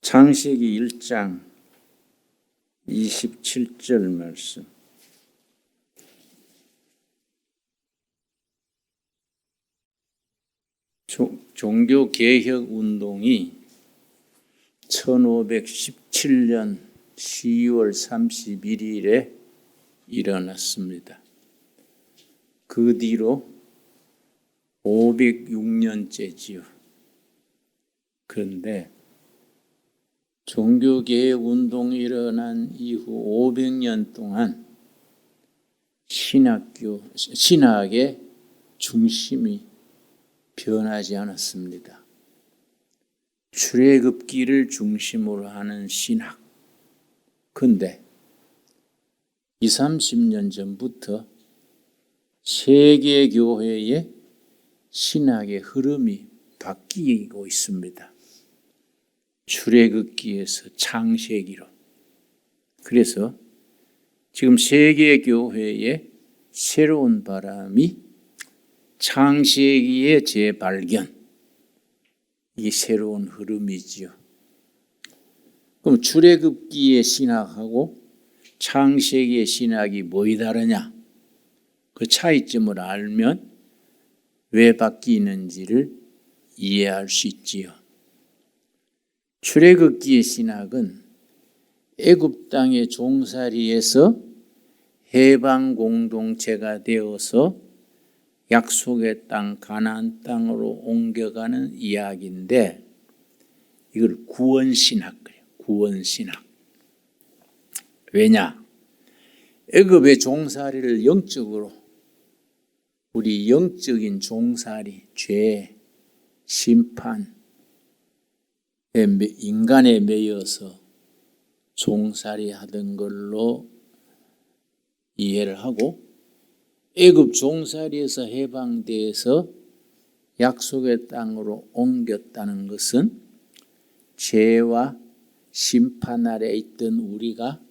창세기 1장 27절 말씀. 종교개혁 운동이 1517년 12월 31일에 일어났습니다. 그 뒤로 506년째지요. 그런데 종교개혁 운동이 일어난 이후 500년 동안 신학의 중심이 변하지 않았습니다. 출애굽기를 중심으로 하는 신학. 근데 20, 30년 전부터 세계 교회의 신학의 흐름이 바뀌고 있습니다. 출애굽기에서 창세기로. 그래서 지금 세계 교회의 새로운 바람이 창세기의 재발견, 이게 새로운 흐름이지요. 그럼 출애굽기의 신학하고 창세기의 신학이 뭐이 다르냐? 그 차이점을 알면 왜 바뀌는지를 이해할 수 있지요. 출애굽기의 신학은 애굽 땅의 종살이에서 해방 공동체가 되어서 약속의 땅 가나안 땅으로 옮겨가는 이야기인데 이걸 구원신학 그래요. 구원신학. 왜냐? 애굽의 종살이를 영적으로 우리 영적인 종살이, 죄, 심판, 인간에 매여서 종살이 하던 걸로 이해를 하고 애굽 종살이에서 해방돼서 약속의 땅으로 옮겼다는 것은 죄와 심판 아래 있던 우리가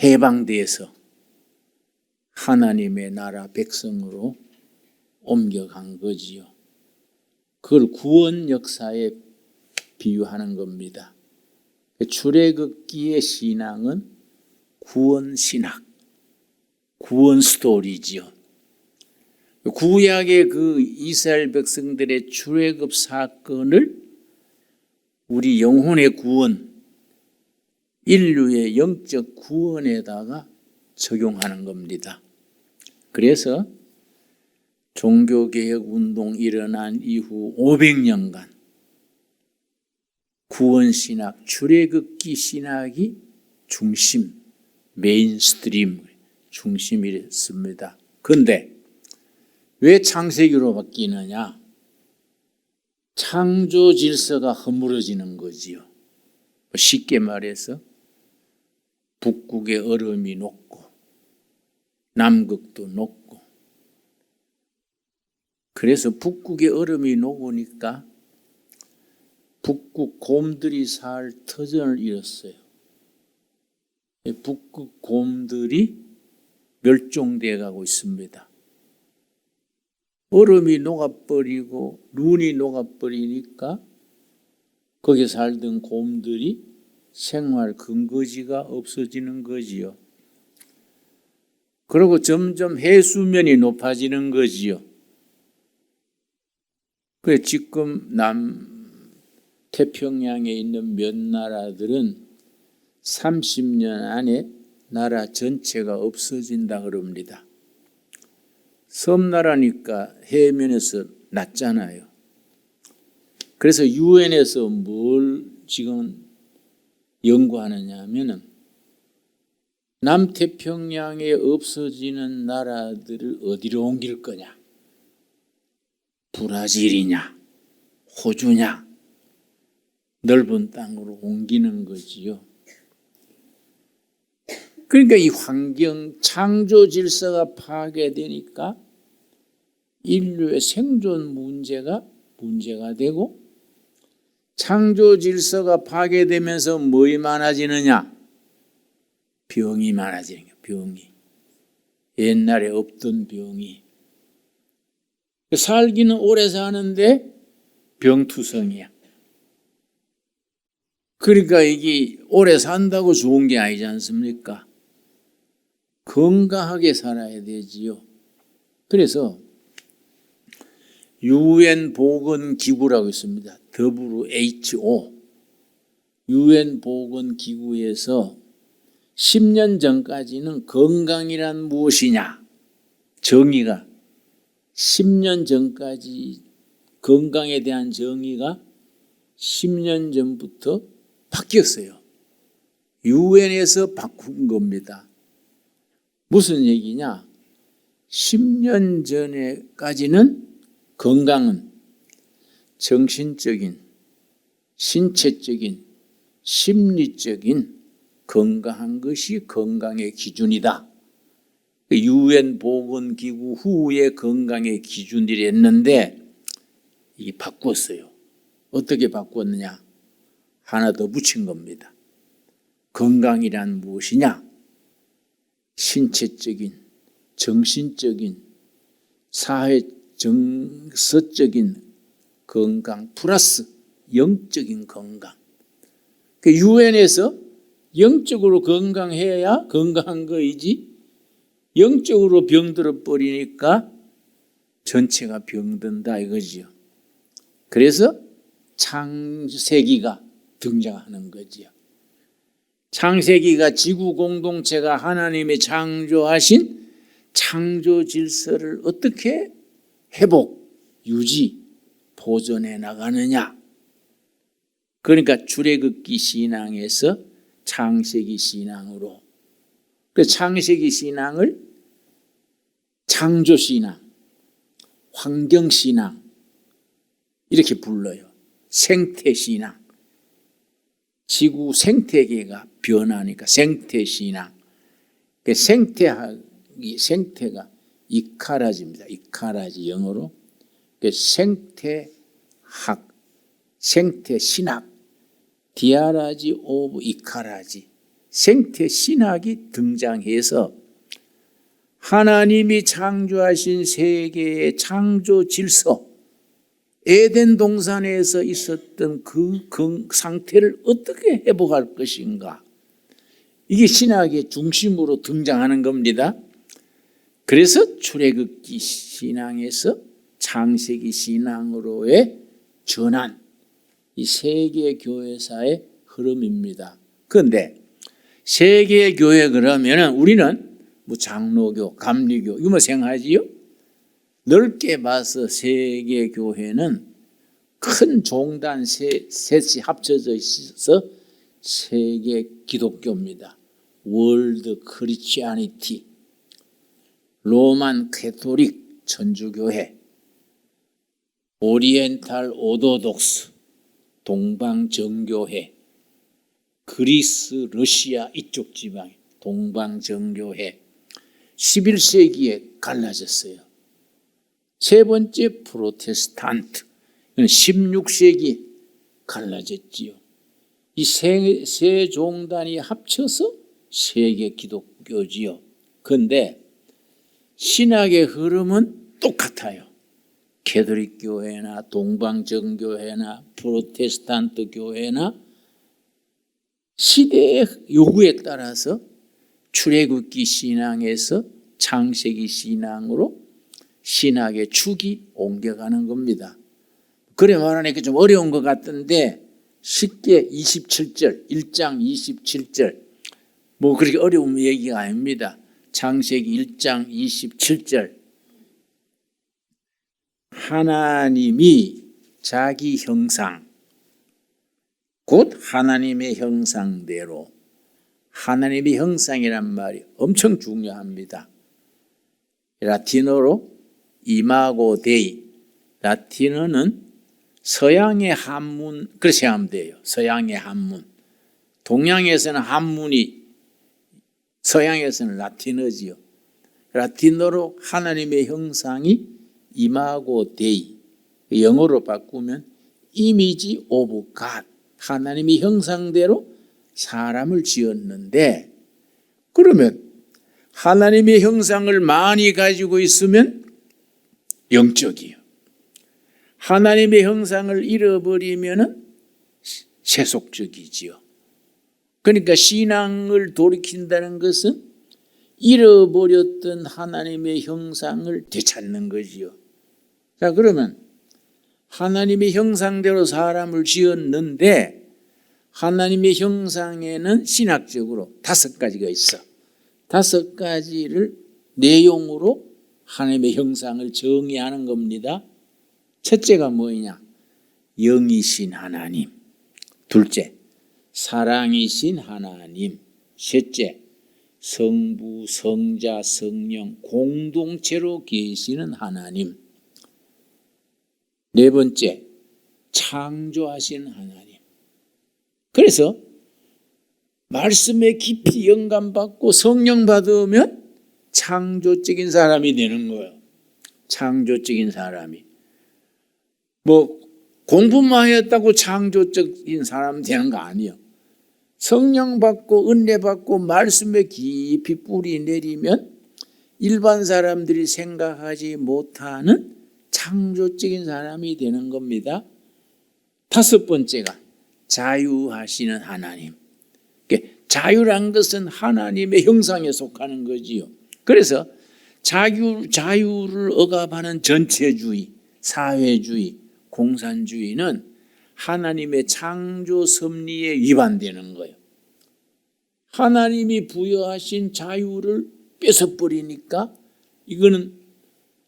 해방돼서 하나님의 나라 백성으로 옮겨간 거지요. 그걸 구원 역사에 비유하는 겁니다. 출애굽기의 신앙은 구원 신학, 구원 스토리지요. 구약의 그 이스라엘 백성들의 출애굽 사건을 우리 영혼의 구원, 인류의 영적 구원에다가 적용하는 겁니다. 그래서 종교개혁 운동 일어난 이후 500년간 구원신학, 출애굽기 신학이 중심, 메인스트림, 중심이었습니다. 그런데 왜 창세기로 바뀌느냐? 창조 질서가 허물어지는 거지요. 쉽게 말해서 북극의 얼음이 녹고 남극도 녹고, 그래서 북극의 얼음이 녹으니까 북극 곰들이 살 터전을 잃었어요. 북극 곰들이 멸종되어 가고 있습니다. 얼음이 녹아버리고 눈이 녹아버리니까 거기 살던 곰들이 생활 근거지가 없어지는 거지요. 그리고 점점 해수면이 높아지는 거지요. 그래서 지금 남태평양에 있는 몇 나라들은 30년 안에 나라 전체가 없어진다 그럽니다. 섬나라니까 해면에서 낮잖아요. 그래서 유엔에서 뭘 지금 연구하느냐 하면은 남태평양에 없어지는 나라들을 어디로 옮길 거냐? 브라질이냐? 호주냐? 넓은 땅으로 옮기는 거지요. 그러니까 이 환경, 창조 질서가 파괴되니까 인류의 생존 문제가 되고, 창조 질서가 파괴되면서 뭐이 많아지느냐? 병이 많아지는 거예요. 병이. 옛날에 없던 병이. 살기는 오래 사는데 병투성이야. 그러니까 이게 오래 산다고 좋은 게 아니지 않습니까? 건강하게 살아야 되지요. 그래서 UN 보건기구라고 있습니다. WHO. UN 보건기구에서 10년 전까지는 건강이란 무엇이냐 정의가 10년 전까지 건강에 대한 정의가 10년 전부터 바뀌었어요. UN에서 바꾼 겁니다. 무슨 얘기냐? 10년 전에까지는 건강은 정신적인, 신체적인, 심리적인 건강한 것이 건강의 기준이다. UN 보건기구 후에 건강의 기준이랬는데 이게 바꿨어요. 어떻게 바꿨느냐? 하나 더 붙인 겁니다. 건강이란 무엇이냐? 신체적인, 정신적인, 사회 정서적인 건강 플러스 영적인 건강. UN에서 영적으로 건강해야 건강한 거이지 영적으로 병들어 버리니까 전체가 병든다 이거지요. 그래서 창세기가 등장하는 거지요. 창세기가 지구 공동체가 하나님이 창조하신 창조 질서를 어떻게 회복, 유지, 보존해 나가느냐. 그러니까 출애굽기 신앙에서 창세기 신앙으로. 그래서 창세기 신앙을 창조 신앙, 환경 신앙 이렇게 불러요. 생태 신앙. 지구 생태계가 변하니까 생태 신앙. 생태가 이카라지입니다. 이카라지 영어로. 생태학, 생태신학, 디아라지 오브 이카라지. 생태신학이 등장해서 하나님이 창조하신 세계의 창조 질서, 에덴 동산에서 있었던 그 상태를 어떻게 회복할 것인가. 이게 신학의 중심으로 등장하는 겁니다. 그래서 출애굽기 신앙에서 창세기 신앙으로의 전환, 이 세계 교회사의 흐름입니다. 그런데 세계 교회 그러면은 우리는 뭐 장로교, 감리교 이거 뭐 생각하지요? 넓게 봐서 세계 교회는 큰 종단 셋이 합쳐져 있어서 세계 기독교입니다. 월드 크리스티아니티, 로만 캐토릭 천주교회, 오리엔탈 오도독스 동방정교회, 그리스, 러시아 이쪽 지방 동방정교회 11세기에 갈라졌어요. 세 번째 프로테스탄트 16세기 갈라졌지요. 이 세 종단이 합쳐서 세계 기독교지요. 그런데 신학의 흐름은 똑같아요. 캐톨릭 교회나 동방정교회나 프로테스탄트 교회나 시대의 요구에 따라서 출애굽기 신앙에서 창세기 신앙으로 신학의 축이 옮겨가는 겁니다. 그래 말하니까 좀 어려운 것 같은데 쉽게 27절, 1장 27절 뭐 그렇게 어려운 얘기가 아닙니다. 창세기 1장 27절 하나님이 자기 형상 곧 하나님의 형상대로 하나님의 형상이란 말이 엄청 중요합니다. 라틴어로 이마고 데이 라틴어는 서양의 한문 그렇게 하면 돼요. 서양의 한문 동양에서는 한문이 서양에서는 라틴어지요. 라틴어로 하나님의 형상이 이마고 데이 영어로 바꾸면 이미지 오브 갓 하나님의 형상대로 사람을 지었는데 그러면 하나님의 형상을 많이 가지고 있으면 영적이요. 하나님의 형상을 잃어버리면 세속적이지요. 그러니까 신앙을 돌이킨다는 것은 잃어버렸던 하나님의 형상을 되찾는 거지요. 자, 그러면 하나님의 형상대로 사람을 지었는데 하나님의 형상에는 신학적으로 5가지가 있어. 5가지를 내용으로 하나님의 형상을 정의하는 겁니다. 첫째가 뭐냐? 영이신 하나님. 둘째, 사랑이신 하나님. 셋째, 성부, 성자, 성령 공동체로 계시는 하나님. 네 번째, 창조하신 하나님. 그래서 말씀에 깊이 영감받고 성령 받으면 창조적인 사람이 되는 거예요. 창조적인 사람이. 뭐 공부만 했다고 창조적인 사람 되는 거 아니에요. 성령 받고 은혜 받고 말씀에 깊이 뿌리 내리면 일반 사람들이 생각하지 못하는 창조적인 사람이 되는 겁니다. 5번째가 자유하시는 하나님. 자유란 것은 하나님의 형상에 속하는 거지요. 그래서 자유를 억압하는 전체주의, 사회주의, 공산주의는 하나님의 창조 섭리에 위반되는 거예요. 하나님이 부여하신 자유를 뺏어버리니까 이거는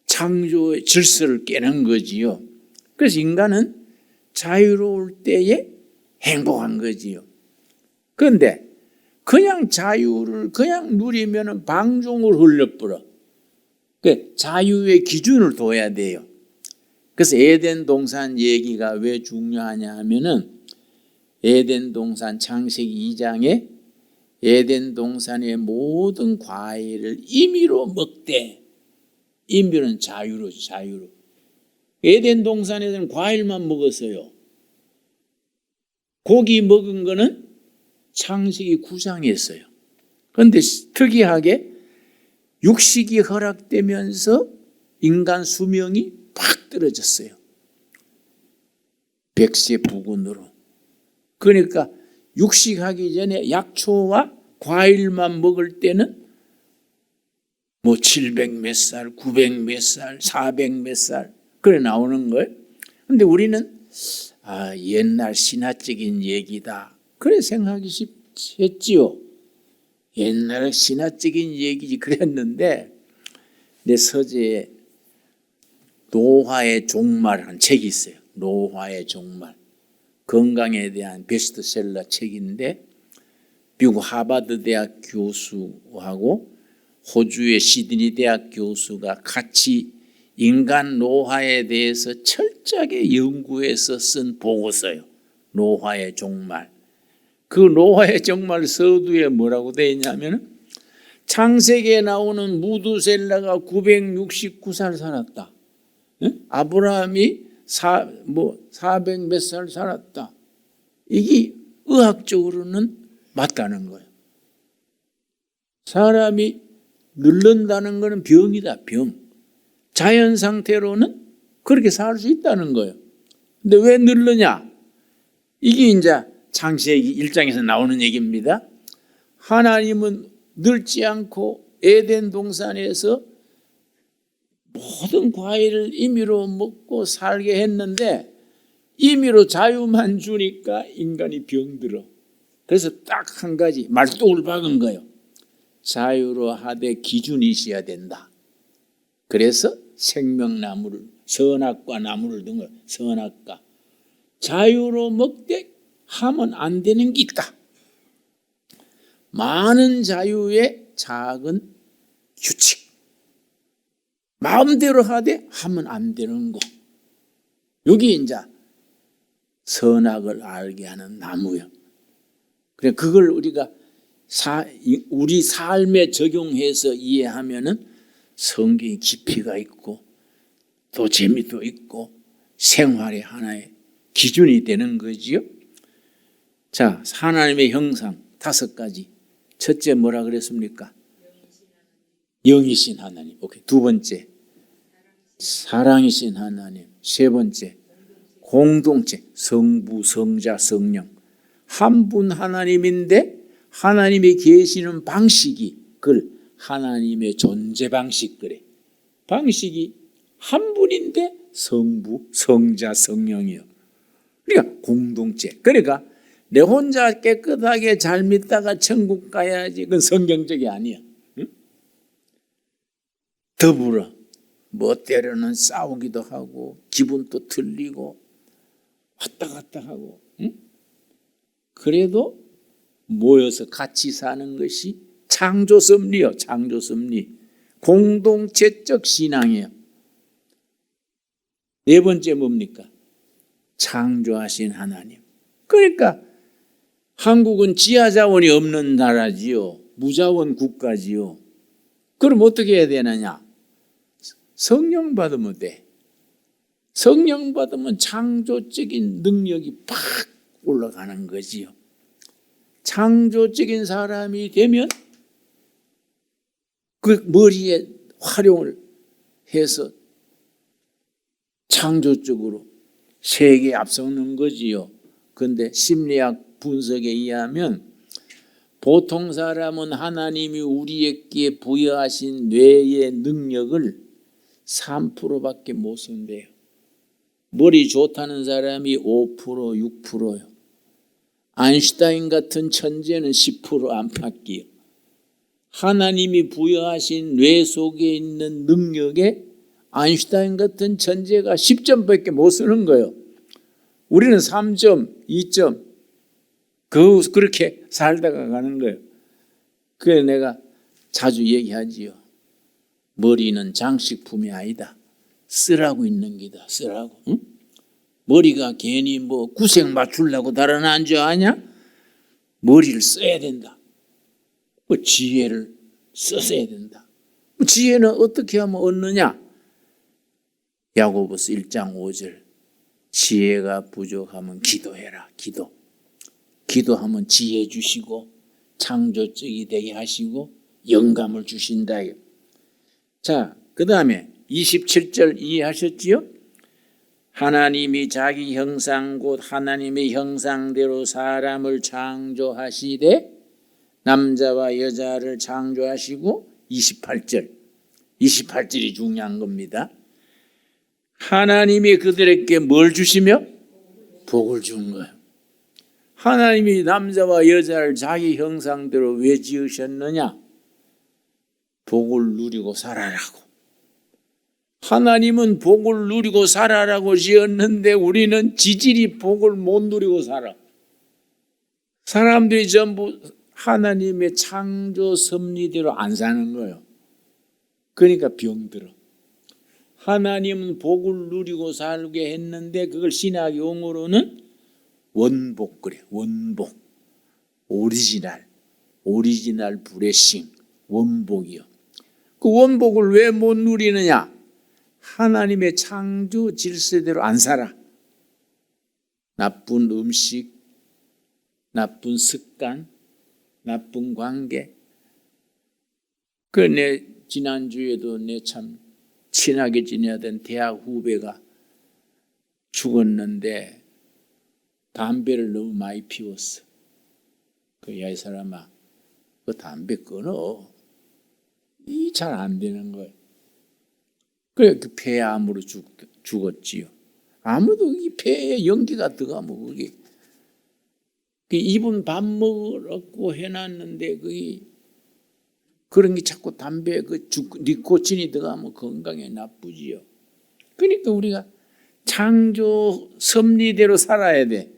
창조의 질서를 깨는 거지요. 그래서 인간은 자유로울 때에 행복한 거지요. 그런데 그냥 자유를 그냥 누리면 방종을 흘려버려. 자유의 기준을 둬야 돼요. 그래서 에덴 동산 얘기가 왜 중요하냐 하면은 에덴 동산 창세기 2장에 에덴 동산의 모든 과일을 임의로 먹되, 임의는 자유로죠, 자유로. 에덴 동산에서는 과일만 먹었어요. 고기 먹은 거는 창세기 9장이었어요. 그런데 특이하게 육식이 허락되면서 인간 수명이 팍 떨어졌어요. 100세 부근으로. 그러니까 육식하기 전에 약초와 과일만 먹을 때는 뭐 700 몇 살, 900 몇 살, 400 몇 살 그래 나오는 거예요. 그런데 우리는 옛날 신화적인 얘기다 그래 생각이 했지요. 옛날 신화적인 얘기지 그랬는데 내 서재에 노화의 종말이라는 책이 있어요. 노화의 종말. 건강에 대한 베스트셀러 책인데 미국 하버드 대학 교수하고 호주의 시드니 대학 교수가 같이 인간 노화에 대해서 철저하게 연구해서 쓴 보고서예요. 노화의 종말. 그 노화의 종말 서두에 뭐라고 되어 있냐면 창세기에 나오는 무두셀라가 969살 살았다. 아브라함이 400 몇 살 살았다. 이게 의학적으로는 맞다는 거예요. 사람이 늙는다는 것은 병이다, 병. 자연 상태로는 그렇게 살 수 있다는 거예요. 근데 왜 늙느냐? 이게 이제 창세기 1장에서 나오는 얘기입니다. 하나님은 늙지 않고 에덴 동산에서 모든 과일을 임의로 먹고 살게 했는데 임의로 자유만 주니까 인간이 병들어. 그래서 딱 한 가지 말뚝을 박은 거예요. 자유로 하되 기준이 있어야 된다. 그래서 생명나무를 선악과 나무를 둔 거예요. 선악과. 자유로 먹되 하면 안 되는 게 있다. 많은 자유의 작은 규칙. 마음대로 하되 하면 안 되는 거. 여기 이제 선악을 알게 하는 나무요. 그래 그걸 우리가 우리 삶에 적용해서 이해하면은 성경의 깊이가 있고 또 재미도 있고 생활의 하나의 기준이 되는 거지요. 자, 하나님의 형상 5가지. 첫째 뭐라 그랬습니까? 영이신 하나님. 오케이. 2번째 사랑이신 하나님. 3번째 공동체 성부 성자 성령. 한 분 하나님인데 하나님이 계시는 방식이 그걸 하나님의 존재 방식 그래. 방식이 한 분인데 성부, 성자, 성령이요. 그러니까 공동체. 그러니까 내 혼자 깨끗하게 잘 믿다가 천국 가야지. 그건 성경적이 아니야. 응? 더불어 뭐 때로는 싸우기도 하고 기분도 틀리고 왔다 갔다 하고 응? 그래도 모여서 같이 사는 것이 창조섭리요. 창조섭리. 공동체적 신앙이에요. 네 번째 뭡니까? 창조하신 하나님. 그러니까 한국은 지하자원이 없는 나라지요. 무자원 국가지요. 그럼 어떻게 해야 되느냐? 성령 받으면 돼. 성령 받으면 창조적인 능력이 팍 올라가는 거지요. 창조적인 사람이 되면 그 머리에 활용을 해서 창조적으로 세계에 앞서는 거지요. 그런데 심리학 분석에 의하면 보통 사람은 하나님이 우리에게 부여하신 뇌의 능력을 3%밖에 못 쓴대요. 머리 좋다는 사람이 5%, 6%요. 아인슈타인 같은 천재는 10% 안팎이요. 하나님이 부여하신 뇌 속에 있는 능력에 아인슈타인 같은 천재가 10점밖에 못 쓰는 거예요. 우리는 3점, 2점 그렇게 살다가 가는 거예요. 그래서 내가 자주 얘기하지요. 머리는 장식품이 아니다. 쓰라고 있는 기다. 쓰라고. 응? 머리가 괜히 뭐 구색 맞추려고 달아난 줄 아냐? 머리를 써야 된다. 뭐 지혜를 써야 된다. 지혜는 어떻게 하면 얻느냐? 야고보서 1장 5절. 지혜가 부족하면 기도해라. 기도하면 지혜 주시고 창조적이 되게 하시고 영감을 주신다. 자, 그 다음에 27절 이해하셨지요? 하나님이 자기 형상 곧 하나님의 형상대로 사람을 창조하시되 남자와 여자를 창조하시고 28절이 중요한 겁니다. 하나님이 그들에게 뭘 주시며? 복을 준 거예요. 하나님이 남자와 여자를 자기 형상대로 왜 지으셨느냐? 복을 누리고 살아라고. 하나님은 복을 누리고 살아라고 지었는데 우리는 지질이 복을 못 누리고 살아. 사람들이 전부 하나님의 창조 섭리대로 안 사는 거예요. 그러니까 병들어. 하나님은 복을 누리고 살게 했는데 그걸 신학 용어로는 원복 그래. 원복. 오리지널 블레싱. 원복이요. 그 원복을 왜 못 누리느냐? 하나님의 창조 질서대로 안 살아. 나쁜 음식, 나쁜 습관, 나쁜 관계. 내 지난주에도 내 참 친하게 지내던 대학 후배가 죽었는데 담배를 너무 많이 피웠어. 야, 이 사람아, 그 담배 끊어. 이 잘 안 되는 거예요. 그래, 그 폐암으로 죽었지요. 아무도 이 폐에 연기가 들어가면 그게 이분 밥 먹으라고 해놨는데 그게 그런 게 자꾸 담배 니코틴이 들어가면 건강에 나쁘지요. 그러니까 우리가 창조 섭리대로 살아야 돼.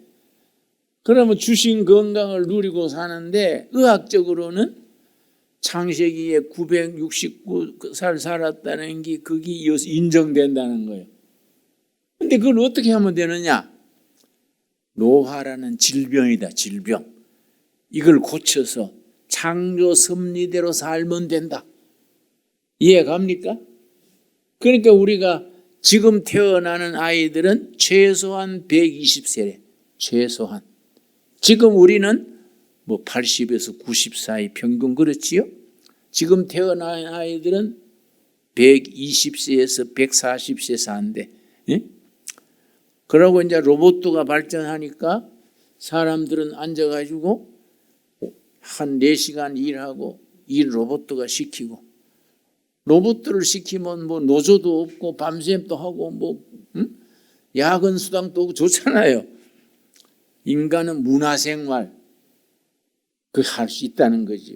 그러면 주신 건강을 누리고 사는데 의학적으로는 창세기에 969살 살았다는 게 그게 인정된다는 거예요. 근데 그걸 어떻게 하면 되느냐? 노화라는 질병이다, 질병. 이걸 고쳐서 창조 섭리대로 살면 된다. 이해 갑니까? 그러니까 우리가 지금 태어나는 아이들은 최소한 120세래. 최소한. 지금 우리는 뭐 80에서 90 사이 평균 그렇지요? 지금 태어난 아이들은 120세에서 140세 산대. 예? 그러고 이제 로봇가 발전하니까 사람들은 앉아가지고 한 4시간 일하고 일 로봇가 시키고, 로봇들을 시키면 뭐 노조도 없고 밤샘도 하고 뭐 야근 수당도 없고 좋잖아요. 인간은 문화생활 그 할 수 있다는 거죠.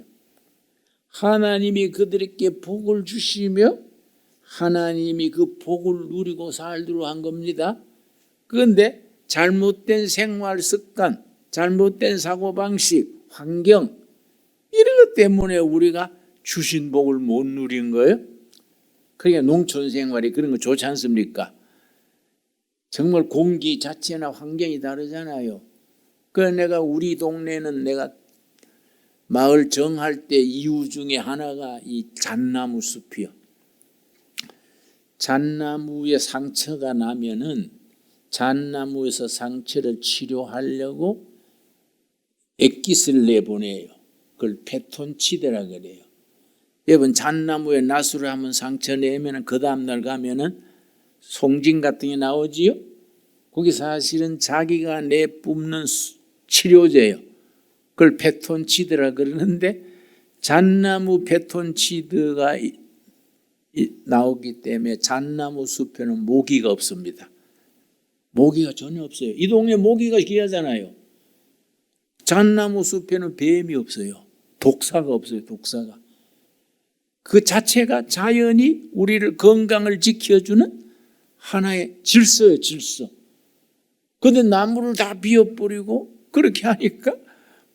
하나님이 그들에게 복을 주시며 하나님이 그 복을 누리고 살도록 한 겁니다. 그런데 잘못된 생활 습관, 잘못된 사고방식, 환경 이런 것 때문에 우리가 주신 복을 못 누린 거예요. 그러니까 농촌 생활이 그런 거 좋지 않습니까? 정말 공기 자체나 환경이 다르잖아요. 그래서 내가 우리 동네는 내가 마을 정할 때 이유 중에 하나가 이 잣나무 숲이요. 잣나무에 상처가 나면은 잣나무에서 상처를 치료하려고 액기스를 내보내요. 그걸 페톤치드라 그래요. 여러분 잣나무에 나수를 한번 상처 내면은 그 다음날 가면은 송진 같은 게 나오지요. 그게 사실은 자기가 내뿜는 치료제예요. 그걸 페톤치드라 그러는데 잣나무 페톤치드가 나오기 때문에 잣나무 숲에는 모기가 없습니다. 모기가 전혀 없어요. 이 동네 모기가 귀하잖아요. 잣나무 숲에는 뱀이 없어요. 독사가 없어요. 독사가. 그 자체가 자연이 우리를 건강을 지켜주는 하나의 질서예요. 질서. 그런데 나무를 다 비워버리고 그렇게 하니까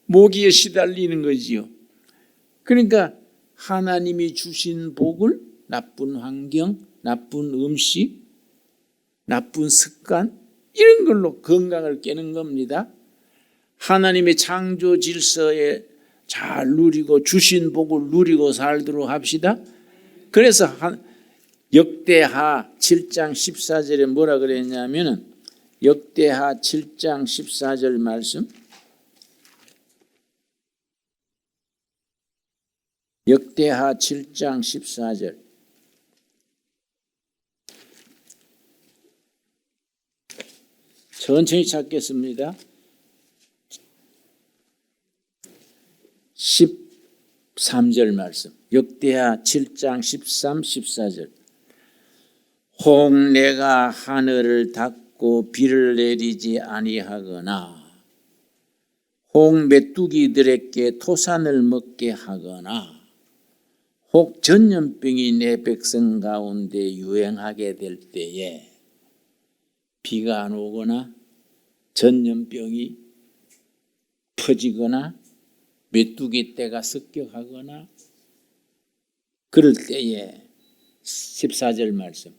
모기에 시달리는 거지요. 그러니까 하나님이 주신 복을 나쁜 환경, 나쁜 음식, 나쁜 습관 이런 걸로 건강을 깨는 겁니다. 하나님의 창조 질서에 잘 누리고 주신 복을 누리고 살도록 합시다. 그래서 역대하 7장 14절에 뭐라 그랬냐면은 역대하 7장 14절 말씀, 역대하 7장 14절 천천히 찾겠습니다. 13절 말씀, 역대하 7장 13, 14절. 혹 내가 하늘을 닫고 비를 내리지 아니하거나 혹 메뚜기들에게 토산을 먹게 하거나 혹 전염병이 내 백성 가운데 유행하게 될 때에, 비가 안 오거나 전염병이 퍼지거나 메뚜기 떼가 습격하거나 그럴 때에 14절 말씀,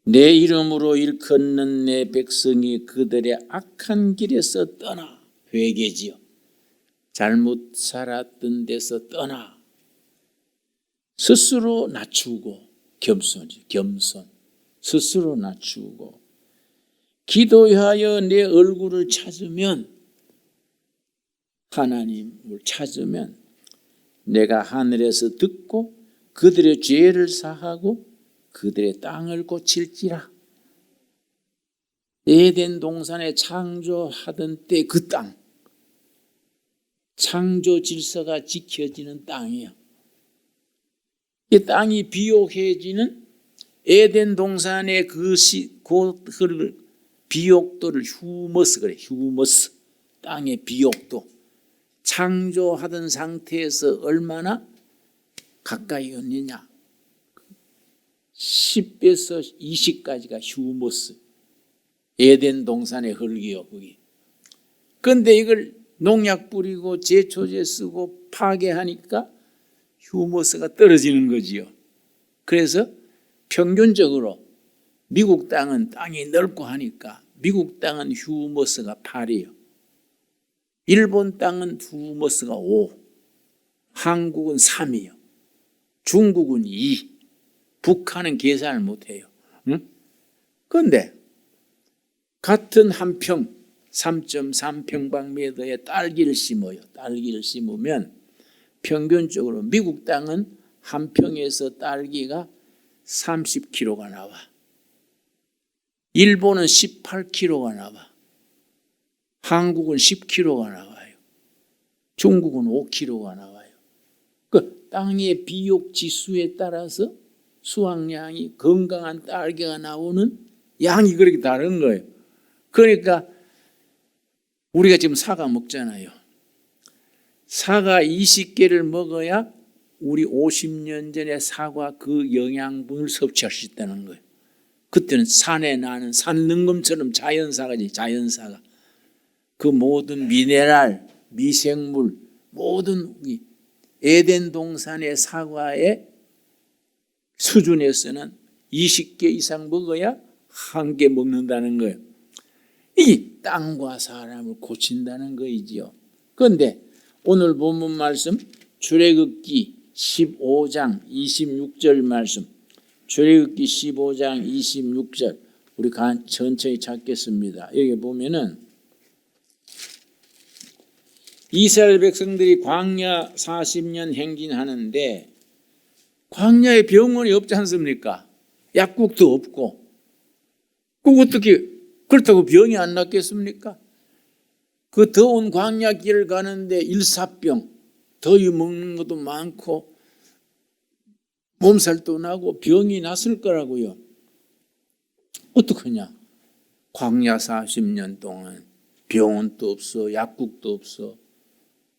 내 이름으로 일컫는 내 백성이 그들의 악한 길에서 떠나, 회개지요. 잘못 살았던 데서 떠나 스스로 낮추고, 겸손이죠. 겸손. 스스로 낮추고 기도하여 내 얼굴을 찾으면, 하나님을 찾으면 내가 하늘에서 듣고 그들의 죄를 사하고 그들의 땅을 고칠지라. 에덴 동산에 창조하던 때 그 땅, 창조 질서가 지켜지는 땅이에요. 이 땅이 비옥해지는 에덴 동산의 그 비옥도를 휴머스 그래. 휴머스. 땅의 비옥도. 창조하던 상태에서 얼마나 가까이 왔느냐. 10에서 20까지가 휴머스. 에덴 동산의 흙이요, 거기. 그런데 이걸 농약 뿌리고 제초제 쓰고 파괴하니까 휴머스가 떨어지는 거지요. 그래서 평균적으로 미국 땅은 땅이 넓고 하니까 미국 땅은 휴머스가 8이에요. 일본 땅은 휴머스가 5, 한국은 3이요. 중국은 2, 북한은 계산을 못해요. 그런데 같은 한 평, 3.3평방미터에 딸기를 심어요. 딸기를 심으면 평균적으로 미국 땅은 한 평에서 딸기가 30kg가 나와. 일본은 18kg가 나와. 한국은 10kg가 나와요. 중국은 5kg가 나와요. 그 땅의 비옥 지수에 따라서 수확량이 건강한 딸기가 나오는 양이 그렇게 다른 거예요. 그러니까 우리가 지금 사과 먹잖아요. 사과 20개를 먹어야 우리 50년 전에 사과 그 영양분을 섭취할 수 있다는 거예요. 그때는 산에 나는 산능검처럼 자연사과지, 자연사과. 그 모든 미네랄, 미생물, 모든 에덴 동산의 사과의 수준에서는 20개 이상 먹어야 한 개 먹는다는 거예요. 이 땅과 사람을 고친다는 거이지요. 그런데 오늘 본문 말씀 출애굽기 15장 26절 말씀, 출애굽기 15장 26절 우리 천천히 찾겠습니다. 여기 보면은 이스라엘 백성들이 광야 40년 행진하는데 광야에 병원이 없지 않습니까? 약국도 없고. 그 어떻게 그렇다고 병이 안 낫겠습니까? 그 더운 광야 길을 가는데 일사병, 더위 먹는 것도 많고 몸살도 나고 병이 났을 거라고요. 어떡하냐? 광야 40년 동안 병원도 없어, 약국도 없어.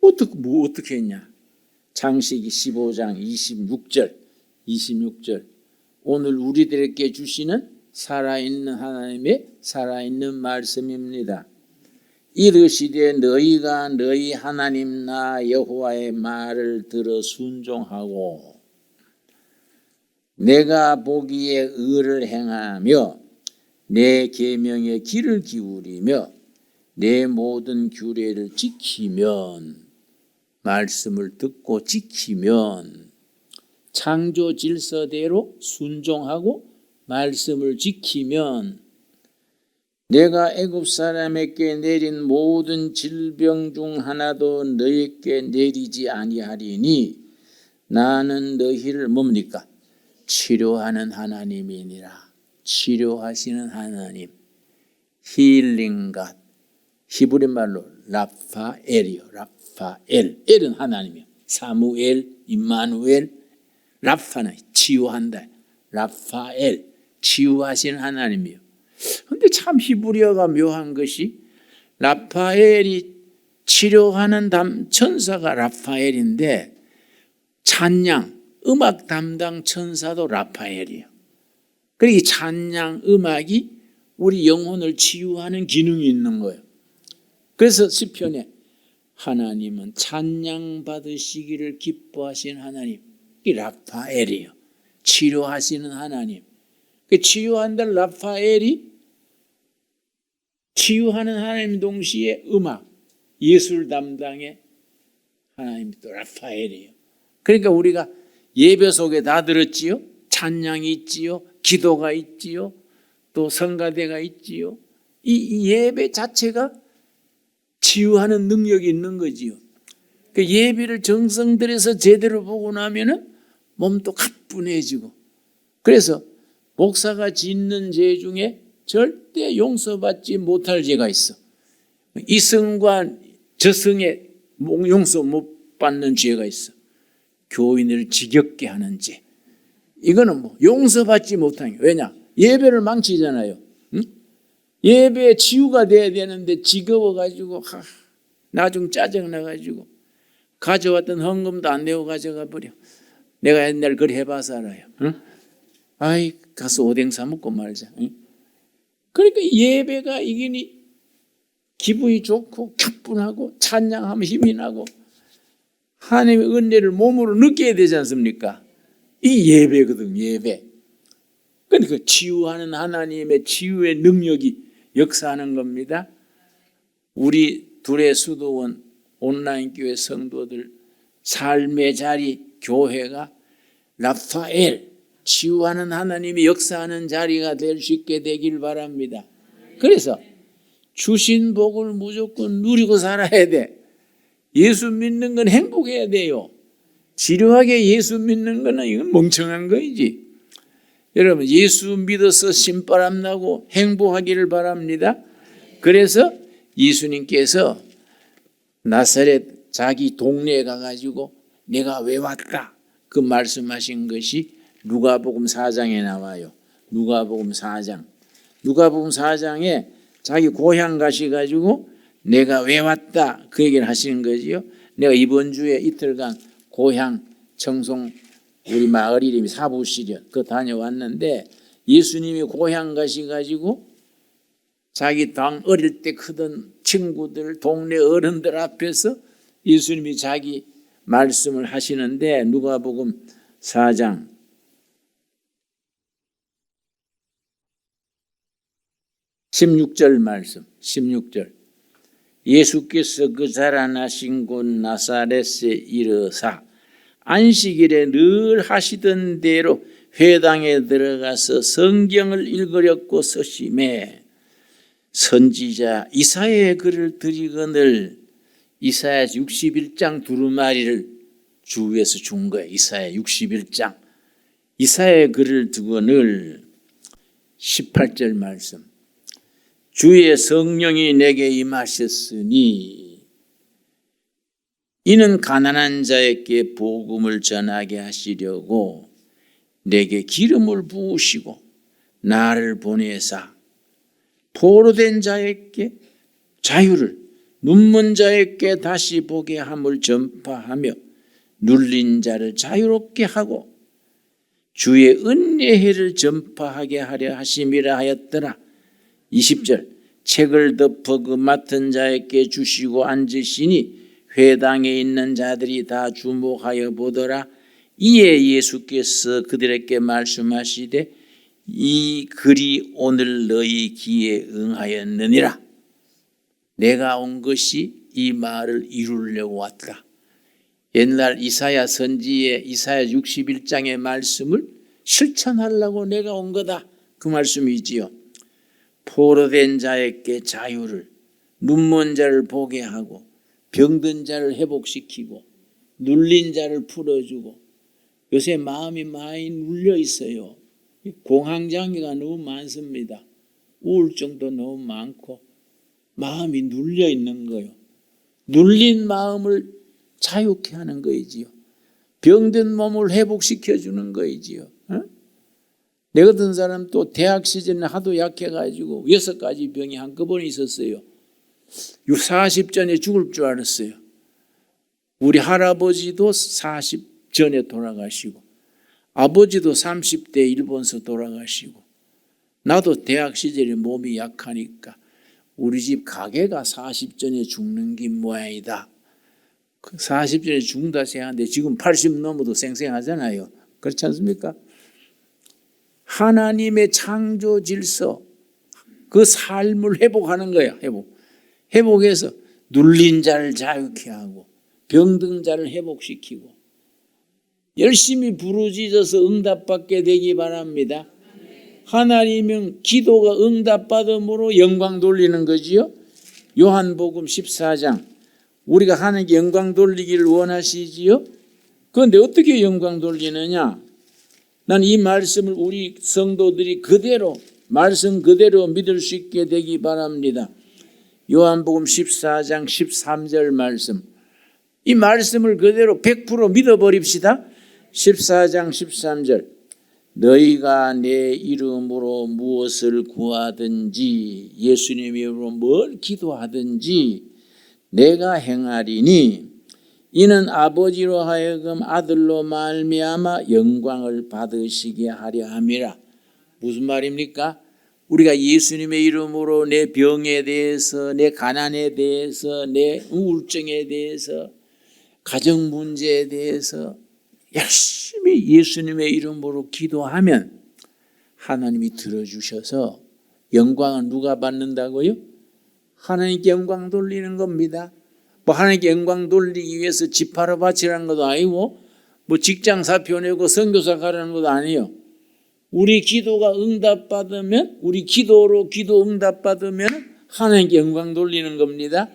어떻게 했냐? 창세기 15장 26절 오늘 우리들에게 주시는 살아있는 하나님의 살아있는 말씀입니다. 이르시되 너희가 너희 하나님 나 여호와의 말을 들어 순종하고 내가 보기에 의를 행하며 내 계명의 귀를 기울이며 내 모든 규례를 지키면, 말씀을 듣고 지키면, 창조 질서대로 순종하고 말씀을 지키면 내가 애굽 사람에게 내린 모든 질병 중 하나도 너희에게 내리지 아니하리니 나는 너희를 뭡니까? 치료하는 하나님이니라. 치료하시는 하나님, 힐링갓, 히브리 말로 라파엘이요. 라파엘, 엘은 하나님이요. 사무엘, 임마누엘, 라파는 치유한다. 라파엘, 치유하시는 하나님이요. 근데 참 히브리어가 묘한 것이 라파엘이 치료하는 천사가 라파엘인데 찬양, 음악 담당 천사도 라파엘이에요. 그러니까 이 찬양, 음악이 우리 영혼을 치유하는 기능이 있는 거예요. 그래서 시편에 하나님은 찬양 받으시기를 기뻐하시는 하나님, 이 라파엘이에요. 치료하시는 하나님. 그 치유한다 라파엘이 치유하는 하나님 동시에 음악, 예술 담당의 하나님이 또 라파엘이에요. 그러니까 우리가 예배 속에 다 들었지요. 찬양이 있지요. 기도가 있지요. 또 성가대가 있지요. 이 예배 자체가 치유하는 능력이 있는 거지요. 그 예배를 정성 들여서 제대로 보고 나면은 몸도 가뿐해지고. 그래서 목사가 짓는 죄 중에 절대 용서받지 못할 죄가 있어. 이성과 저성에 용서 못 받는 죄가 있어. 교인을 지겹게 하는 죄. 이거는 용서받지 못하는 게. 왜냐? 예배를 망치잖아요. 응? 예배에 치유가 돼야 되는데 지겨워가지고 나중 짜증나가지고 가져왔던 헌금도 안 내고 가져가 버려. 내가 옛날 그래 해봐서 알아요. 응? 아이 가서 오뎅 사 먹고 말자. 응? 그러니까 예배가 이기니 기분이 좋고 기분하고 찬양하면 힘이 나고 하나님의 은혜를 몸으로 느껴야 되지 않습니까? 이 예배거든, 예배. 그러니까 치유하는 하나님의 치유의 능력이 역사하는 겁니다. 우리 둘의 수도원 온라인 교회 성도들 삶의 자리 교회가 라파엘, 치유하는 하나님이 역사하는 자리가 될 수 있게 되길 바랍니다. 그래서 주신 복을 무조건 누리고 살아야 돼. 예수 믿는 건 행복해야 돼요. 지루하게 예수 믿는 거는 이건 멍청한 거이지. 여러분 예수 믿어서 신바람 나고 행복하기를 바랍니다. 그래서 예수님께서 나사렛 자기 동네에 가가지고 내가 왜 왔다 그 말씀하신 것이 누가복음 4장에 나와요. 누가복음 4장. 누가복음 4장에 자기 고향 가셔가지고 내가 왜 왔다 그 얘기를 하시는 거지요. 내가 이번 주에 이틀간 고향 청송 우리 마을 이름이 사부시련 그거 다녀왔는데 예수님이 고향 가셔가지고 자기 당 어릴 때 크던 친구들 동네 어른들 앞에서 예수님이 자기 말씀을 하시는데 누가복음 4장 16절 말씀 16절 예수께서 그 자라나신 곳 나사렛에 이르사 안식일에 늘 하시던 대로 회당에 들어가서 성경을 읽으려고 서심해 선지자 이사야의 글을 드리거늘 이사야 61장 두루마리를 주 위에서 준 거예요. 이사야 61장 이사야의 글을 두거늘 18절 말씀 주의 성령이 내게 임하셨으니 이는 가난한 자에게 복음을 전하게 하시려고 내게 기름을 부으시고 나를 보내사 포로된 자에게 자유를 눈먼 자에게 다시 보게 함을 전파하며 눌린 자를 자유롭게 하고 주의 은혜의 해를 전파하게 하려 하심이라 하였더라. 20절 책을 덮어 그 맡은 자에게 주시고 앉으시니 회당에 있는 자들이 다 주목하여 보더라. 이에 예수께서 그들에게 말씀하시되 이 글이 오늘 너희 귀에 응하였느니라. 내가 온 것이 이 말을 이루려고 왔다. 옛날 이사야 선지의 이사야 61장의 말씀을 실천하려고 내가 온 거다. 그 말씀이지요. 포로된 자에게 자유를 눈먼 자를 보게 하고 병든 자를 회복시키고 눌린 자를 풀어주고 요새 마음이 많이 눌려 있어요. 공황장애가 너무 많습니다. 우울증도 너무 많고 마음이 눌려 있는 거예요. 눌린 마음을 자유케 하는 거이지요. 병든 몸을 회복시켜 주는 거이지요. 내 같은 사람 또 대학 시절에 하도 약해가지고 6가지 병이 한꺼번에 있었어요. 40 전에 죽을 줄 알았어요. 우리 할아버지도 40 전에 돌아가시고 아버지도 30대 일본서 돌아가시고 나도 대학 시절에 몸이 약하니까 우리 집 가게가 40 전에 죽는 긴 모양이다. 40 전에 죽는다 생각하는데 지금 80 넘어도 생생하잖아요. 그렇지 않습니까? 하나님의 창조 질서 그 삶을 회복하는 거예요. 회복해서 눌린 자를 자유케 하고 병든 자를 회복시키고 열심히 부르짖어서 응답받게 되기 바랍니다. 하나님은 기도가 응답받음으로 영광 돌리는 거지요. 요한복음 14장 우리가 하나님께 영광 돌리기를 원하시지요. 그런데 어떻게 영광 돌리느냐? 난 이 말씀을 우리 성도들이 그대로 말씀 그대로 믿을 수 있게 되기 바랍니다. 요한복음 14장 13절 말씀 이 말씀을 그대로 100% 믿어버립시다. 14장 13절 너희가 내 이름으로 무엇을 구하든지 예수님 이름으로 뭘 기도하든지 내가 행하리니 이는 아버지로 하여금 아들로 말미암아 영광을 받으시게 하려 함이라. 무슨 말입니까? 우리가 예수님의 이름으로 내 병에 대해서 내 가난에 대해서 내 우울증에 대해서 가정 문제에 대해서 열심히 예수님의 이름으로 기도하면 하나님이 들어주셔서 영광은 누가 받는다고요? 하나님께 영광 돌리는 겁니다. 뭐 하나님께 영광 돌리기 위해서 집 팔아 바치라는 것도 아니고 뭐 직장 사표 내고 선교사 가라는 것도 아니에요. 우리 기도가 응답받으면 우리 기도로 기도 응답받으면 하나님께 영광 돌리는 겁니다.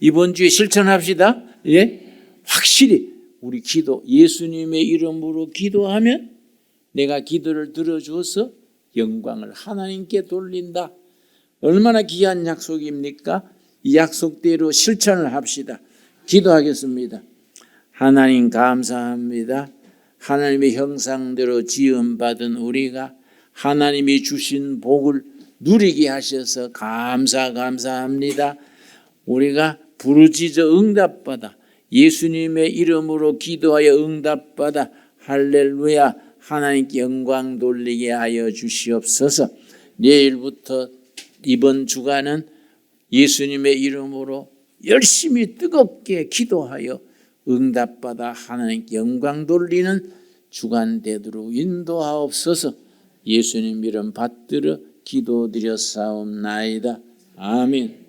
이번 주에 실천합시다. 예? 확실히 우리 기도 예수님의 이름으로 기도하면 내가 기도를 들어줘서 영광을 하나님께 돌린다. 얼마나 귀한 약속입니까? 이 약속대로 실천을 합시다. 기도하겠습니다. 하나님 감사합니다. 하나님의 형상대로 지음받은 우리가 하나님이 주신 복을 누리게 하셔서 감사합니다. 우리가 부르짖어 응답받아 예수님의 이름으로 기도하여 응답받아 할렐루야 하나님께 영광 돌리게 하여 주시옵소서. 내일부터 이번 주간은 예수님의 이름으로 열심히 뜨겁게 기도하여 응답받아 하나님께 영광 돌리는 주간 되도록 인도하옵소서. 예수님 이름 받들어 기도드렸사옵나이다. 아멘.